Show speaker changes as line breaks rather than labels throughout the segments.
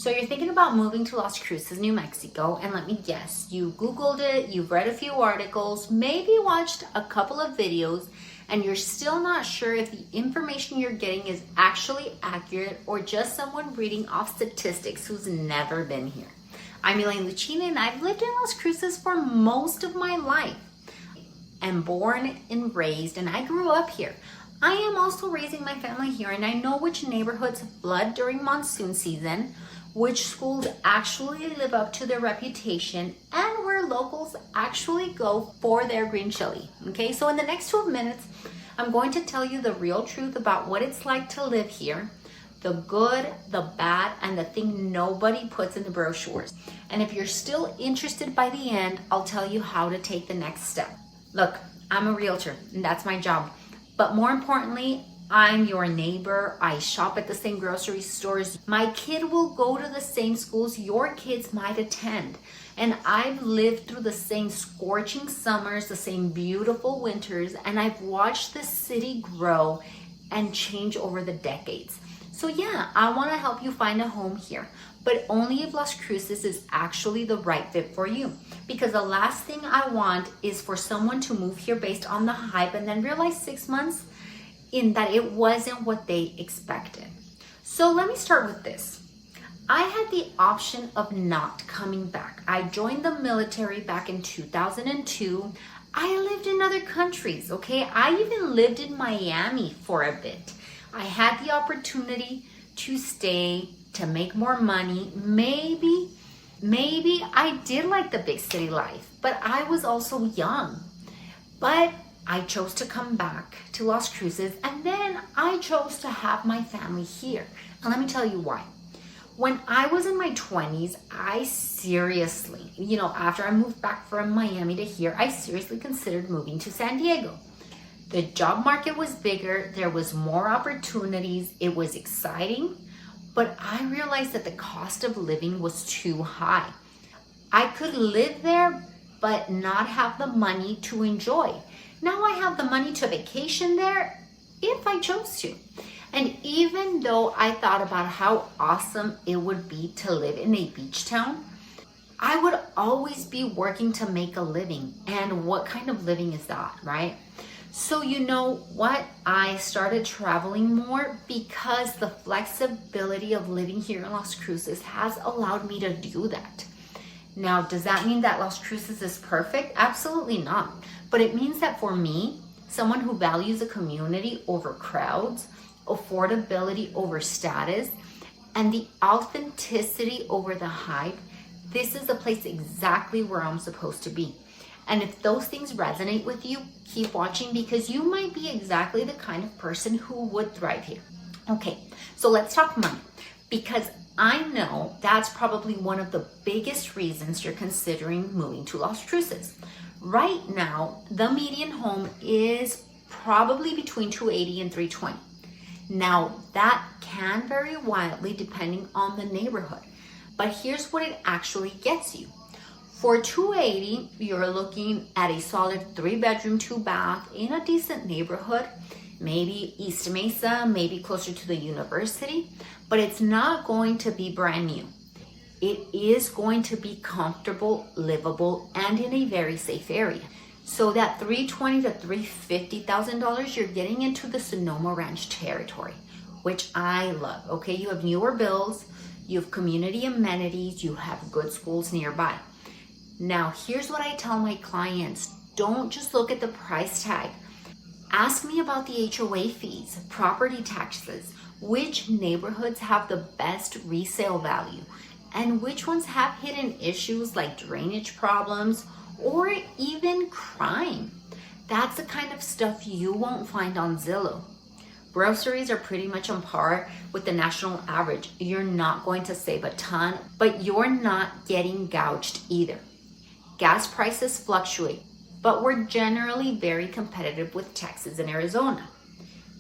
So you're thinking about moving to Las Cruces, New Mexico, and let me guess, you Googled it, you've read a few articles, maybe watched a couple of videos, and you're still not sure if the information you're getting is actually accurate or just someone reading off statistics who's never been here. I'm Elaine Luchini, and I've lived in Las Cruces for most of my life. I'm born and raised, and I grew up here. I am also raising my family here, and I know which neighborhoods flood during monsoon season, which schools actually live up to their reputation, and where locals actually go for their green chili. Okay, so in the next 12 minutes, I'm going to tell you the real truth about what it's like to live here, the good, the bad, and the thing nobody puts in the brochures. And if you're still interested by the end, I'll tell you how to take the next step. Look, I'm a realtor, and that's my job. But more importantly, I'm your neighbor. I shop at the same grocery stores. My kid will go to the same schools your kids might attend. And I've lived through the same scorching summers, the same beautiful winters, and I've watched this city grow and change over the decades. So yeah, I want to help you find a home here, but only if Las Cruces is actually the right fit for you. Because the last thing I want is for someone to move here based on the hype and then realize 6 months in that it wasn't what they expected. So let me start with this. I had the option of not coming back. I joined the military back in 2002. I lived in other countries, okay? I even lived in Miami for a bit. I had the opportunity to stay, to make more money. Maybe I did like the big city life, but I was also young. But I chose to come back to Las Cruces, and then I chose to have my family here. And let me tell you why. When I was in my 20s, I seriously, after I moved back from Miami to here, I seriously considered moving to San Diego. The job market was bigger, there was more opportunities, it was exciting, but I realized that the cost of living was too high. I could live there, but not have the money to enjoy. Now I have the money to vacation there if I chose to. And even though I thought about how awesome it would be to live in a beach town, I would always be working to make a living. And what kind of living is that, right? So you know what? I started traveling more because the flexibility of living here in Las Cruces has allowed me to do that. Now, does that mean that Las Cruces is perfect? Absolutely not. But it means that for me, someone who values a community over crowds, affordability over status, and the authenticity over the hype, this is the place exactly where I'm supposed to be. And if those things resonate with you, keep watching because you might be exactly the kind of person who would thrive here. Okay, so let's talk money, because I know that's probably one of the biggest reasons you're considering moving to Las Cruces. Right now, the median home is probably between $280,000 and $320,000. Now, that can vary wildly depending on the neighborhood, but here's what it actually gets you. For $280,000, you're looking at a solid 3-bedroom, 2-bath in a decent neighborhood, maybe East Mesa, maybe closer to the university, but it's not going to be brand new. It is going to be comfortable, livable, and in a very safe area. So that $320,000 to $350,000, you're getting into the Sonoma Ranch territory, which I love. Okay, you have newer builds, you have community amenities, you have good schools nearby. Now, here's what I tell my clients. Don't just look at the price tag. Ask me about the HOA fees, property taxes, which neighborhoods have the best resale value, and which ones have hidden issues like drainage problems or even crime. That's the kind of stuff you won't find on Zillow. Groceries are pretty much on par with the national average. You're not going to save a ton, but you're not getting gouged either. Gas prices fluctuate, but we're generally very competitive with Texas and Arizona.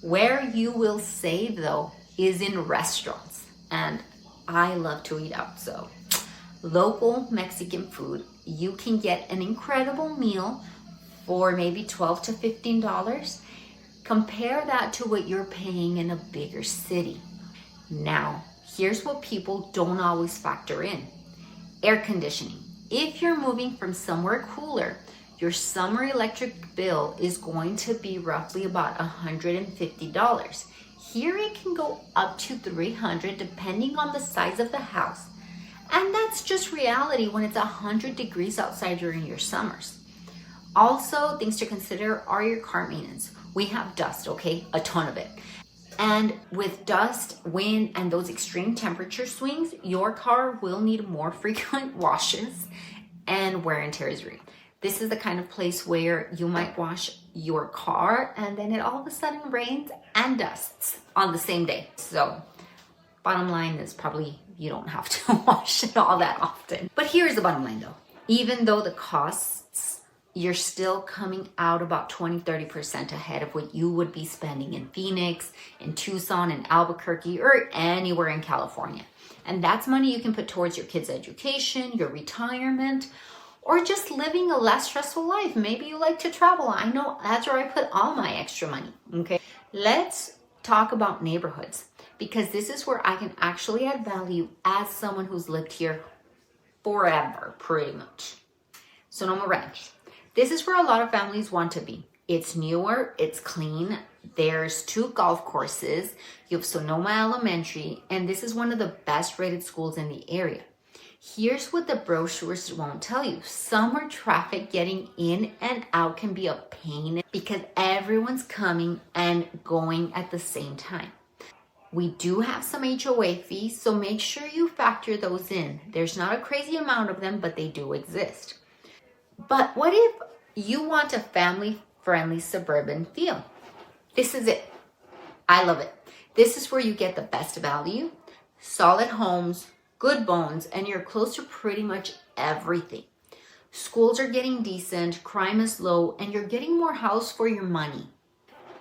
Where you will save though is in restaurants, and I love to eat out, so local Mexican food, you can get an incredible meal for maybe $12 to $15. Compare that to what you're paying in a bigger city. Now, Here's what people don't always factor in. Air conditioning. If you're moving from somewhere cooler, your summer electric bill is going to be roughly about $150. Here it can go up to $300 depending on the size of the house. And that's just reality when it's 100 degrees outside during your summers. Also, things to consider are your car maintenance. We have dust, okay? A ton of it. And with dust, wind, and those extreme temperature swings, your car will need more frequent washes and wear and tear is real. This is the kind of place where you might wash your car and then it all of a sudden rains and dusts on the same day. So bottom line is probably you don't have to wash it all that often. But here's the bottom line though. Even though the costs, you're still coming out about 20-30% ahead of what you would be spending in Phoenix, in Tucson, in Albuquerque, or anywhere in California. And that's money you can put towards your kids' education, your retirement, or just living a less stressful life. Maybe you like to travel. I know that's where I put all my extra money, okay? Let's talk about neighborhoods, because this is where I can actually add value as someone who's lived here forever, pretty much. Sonoma Ranch. This is where a lot of families want to be. It's newer, it's clean. There's 2 golf courses. You have Sonoma Elementary, and this is one of the best rated schools in the area. Here's what the brochures won't tell you. Summer traffic getting in and out can be a pain because everyone's coming and going at the same time. We do have some HOA fees, so make sure you factor those in. There's not a crazy amount of them, but they do exist. But what if you want a family-friendly suburban feel? This is it. I love it. This is where you get the best value, solid homes, good bones, and you're close to pretty much everything. Schools are getting decent, crime is low, and you're getting more house for your money.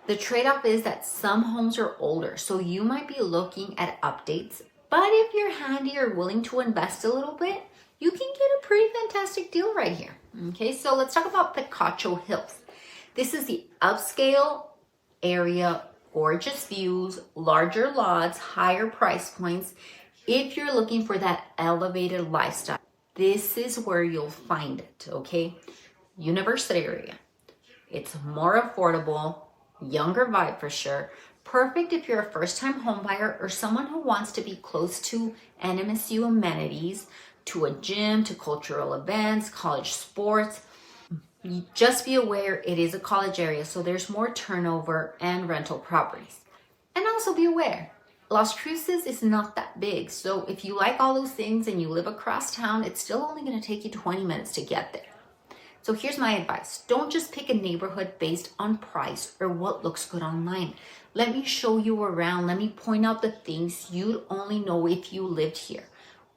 The trade-off is that some homes are older, so you might be looking at updates, but if you're handy or willing to invest a little bit, you can get a pretty fantastic deal right here. Okay, so let's talk about Picacho Hills. This is the upscale area, gorgeous views, larger lots, higher price points. If you're looking for that elevated lifestyle, this is where you'll find it, okay? University area. It's more affordable, younger vibe for sure. Perfect if you're a first-time homebuyer or someone who wants to be close to NMSU amenities, to a gym, to cultural events, college sports. Just be aware it is a college area, so there's more turnover and rental properties. And also be aware, Las Cruces is not that big, so if you like all those things and you live across town, it's still only going to take you 20 minutes to get there. So here's my advice. Don't just pick a neighborhood based on price or what looks good online. Let me show you around. Let me point out the things you'd only know if you lived here.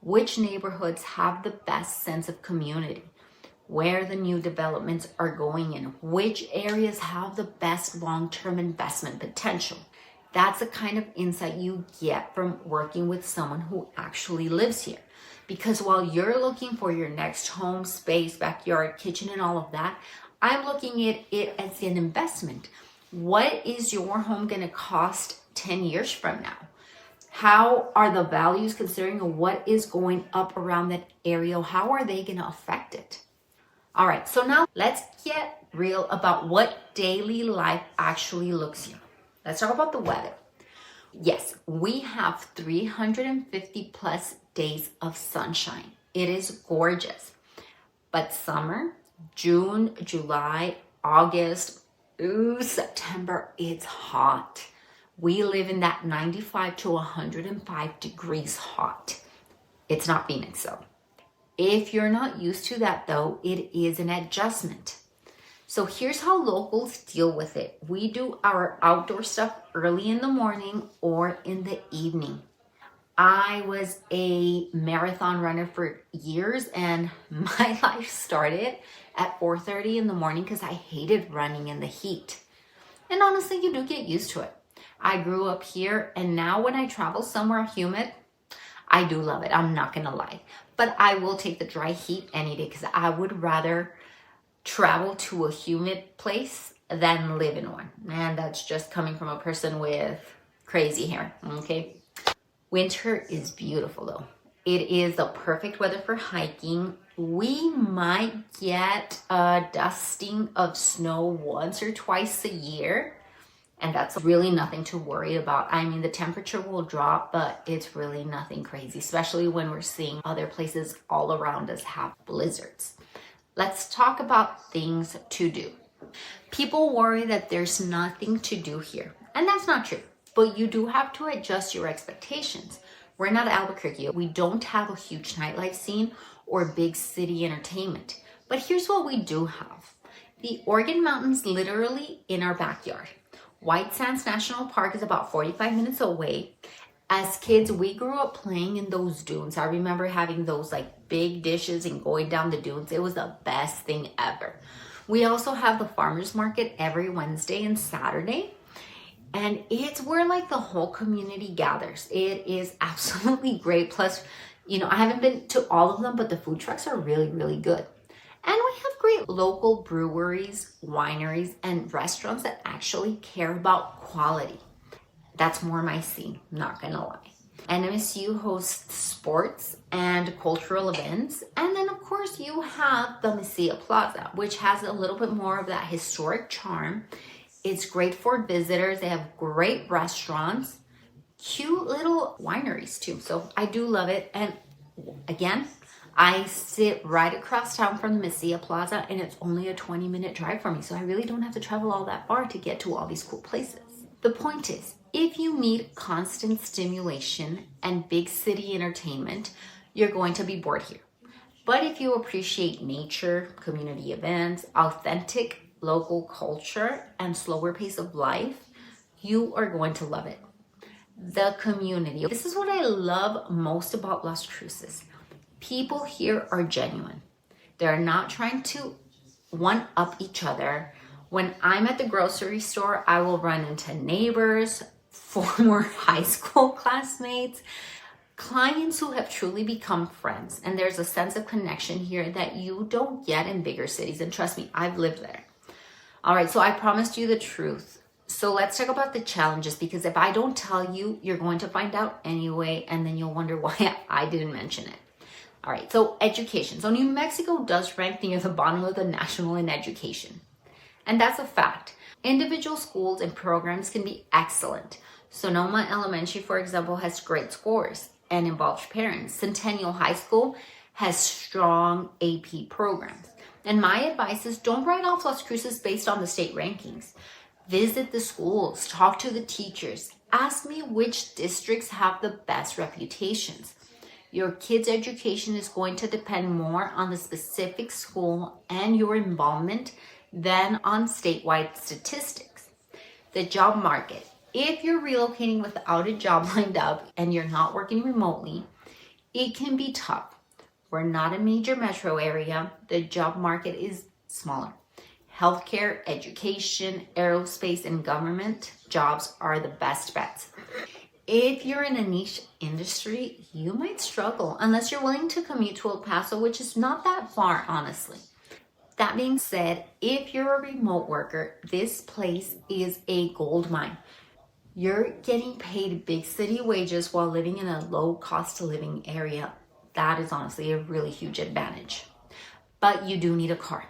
Which neighborhoods have the best sense of community? Where the new developments are going in? Which areas have the best long-term investment potential? That's the kind of insight you get from working with someone who actually lives here. Because while you're looking for your next home, space, backyard, kitchen, and all of that, I'm looking at it as an investment. What is your home going to cost 10 years from now? How are the values considering what is going up around that area? How are they going to affect it? All right, so now let's get real about what daily life actually looks here. Let's talk about the weather. Yes, we have 350 plus days of sunshine. It is gorgeous. But summer, June, July, August, September, it's hot. We live in that 95 to 105 degrees hot. It's not Phoenix though. If you're not used to that though, it is an adjustment. So here's how locals deal with it. We do our outdoor stuff early in the morning or in the evening. I was a marathon runner for years and my life started at 4:30 in the morning because I hated running in the heat. And honestly, you do get used to it. I grew up here and now when I travel somewhere humid, I do love it. I'm not gonna lie. But I will take the dry heat any day because I would rather travel to a humid place than live in one. And that's just coming from a person with crazy hair, okay? Winter is beautiful though. It is the perfect weather for hiking. We might get a dusting of snow once or twice a year, and that's really nothing to worry about. I mean, the temperature will drop, but it's really nothing crazy, especially when we're seeing other places all around us have blizzards. Let's talk about things to do. People worry that there's nothing to do here, and that's not true. But you do have to adjust your expectations. We're not Albuquerque. We don't have a huge nightlife scene or big city entertainment. But here's what we do have. The Organ Mountains literally in our backyard. White Sands National Park is about 45 minutes away. As kids, we grew up playing in those dunes. I remember having those like big dishes and going down the dunes. It was the best thing ever. We also have the farmers market every Wednesday and Saturday. And it's where like the whole community gathers. It is absolutely great. Plus, I haven't been to all of them, but the food trucks are really, really good. And we have great local breweries, wineries, and restaurants that actually care about quality. That's more my scene, not gonna lie. NMSU hosts sports and cultural events. And then of course you have the Mesilla Plaza, which has a little bit more of that historic charm. It's great for visitors. They have great restaurants, cute little wineries too. So I do love it. And again, I sit right across town from the Mesilla Plaza and it's only a 20-minute drive for me. So I really don't have to travel all that far to get to all these cool places. The point is, if you need constant stimulation and big city entertainment, you're going to be bored here. But if you appreciate nature, community events, authentic local culture, and slower pace of life, you are going to love it. The community. This is what I love most about Las Cruces. People here are genuine. They're not trying to one-up each other. When I'm at the grocery store, I will run into neighbors, former high school classmates, clients who have truly become friends. And there's a sense of connection here that you don't get in bigger cities. And trust me, I've lived there. All right, so I promised you the truth. So let's talk about the challenges, because if I don't tell you, you're going to find out anyway, and then you'll wonder why I didn't mention it. All right, so education. So New Mexico does rank near the bottom of the national in education. And that's a fact. Individual schools and programs can be excellent. Sonoma Elementary, for example, has great scores and involves parents. Centennial High School has strong AP programs. And my advice is don't write off Las Cruces based on the state rankings. Visit the schools, talk to the teachers, ask me which districts have the best reputations. Your kid's education is going to depend more on the specific school and your involvement than on statewide statistics. The job market. If you're relocating without a job lined up and you're not working remotely, it can be tough. We're not a major metro area. The job market is smaller. Healthcare, education, aerospace, and government jobs are the best bets. If you're in a niche industry, you might struggle unless you're willing to commute to El Paso, which is not that far, honestly. That being said, if you're a remote worker, this place is a gold mine. You're getting paid big city wages while living in a low cost of living area. That is honestly a really huge advantage. But you do need a car.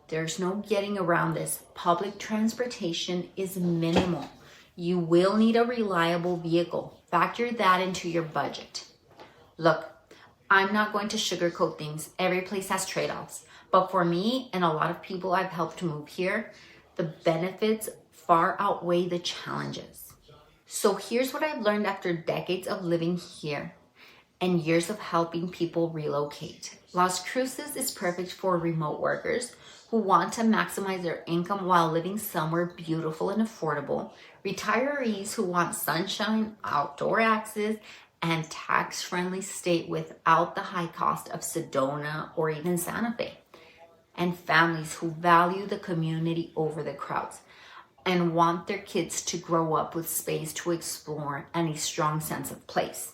There's no getting around this. Public transportation is minimal. You will need a reliable vehicle. Factor that into your budget. Look, I'm not going to sugarcoat things. Every place has trade-offs. But for me and a lot of people I've helped move here, the benefits far outweigh the challenges. So here's what I've learned after decades of living here and years of helping people relocate. Las Cruces is perfect for remote workers who want to maximize their income while living somewhere beautiful and affordable, retirees who want sunshine, outdoor access, and tax-friendly state without the high cost of Sedona or even Santa Fe, and families who value the community over the crowds and want their kids to grow up with space to explore and a strong sense of place.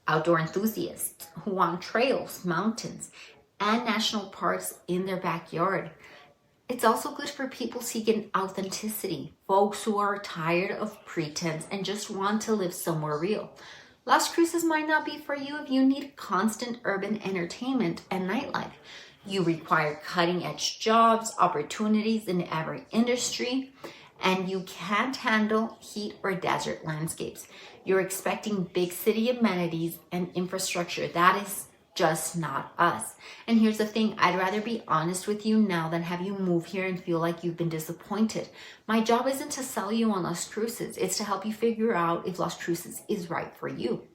Outdoor enthusiasts who want trails, mountains, and national parks in their backyard. It's also good for people seeking authenticity, folks who are tired of pretense and just want to live somewhere real. Las Cruces might not be for you if you need constant urban entertainment and nightlife. You require cutting edge jobs, opportunities in every industry, and you can't handle heat or desert landscapes. You're expecting big city amenities and infrastructure. That is just not us. And here's the thing, I'd rather be honest with you now than have you move here and feel like you've been disappointed. My job isn't to sell you on Las Cruces, it's to help you figure out if Las Cruces is right for you.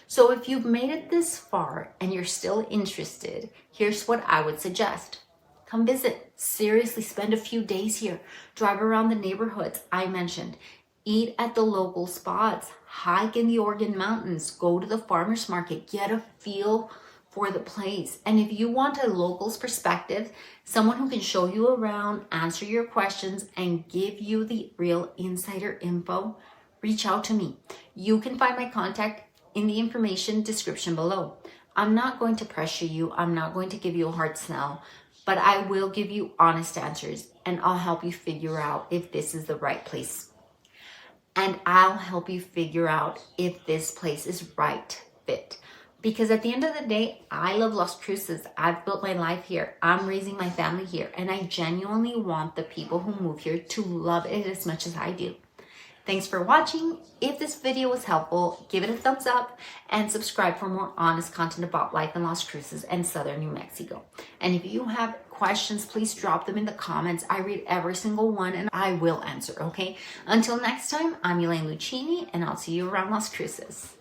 So if you've made it this far and you're still interested, here's what I would suggest. Come visit. Seriously, spend a few days here. Drive around the neighborhoods I mentioned. Eat at the local spots. Hike in the Oregon mountains. Go to the farmer's market. Get a feel for the place. And if you want a local's perspective, someone who can show you around, answer your questions, and give you the real insider info, reach out to me. You can find my contact in the information description below. I'm not going to pressure you. I'm not going to give you a hard sell, but I will give you honest answers and I'll help you figure out if this is the right place. And I'll help you figure out if this place is right fit. Because at the end of the day, I love Las Cruces. I've built my life here. I'm raising my family here. And I genuinely want the people who move here to love it as much as I do. Thanks for watching. If this video was helpful, give it a thumbs up and subscribe for more honest content about life in Las Cruces and southern New Mexico. And if you have questions, please drop them in the comments. I read every single one and I will answer, okay? Until next time, I'm Elaine Luchini and I'll see you around Las Cruces.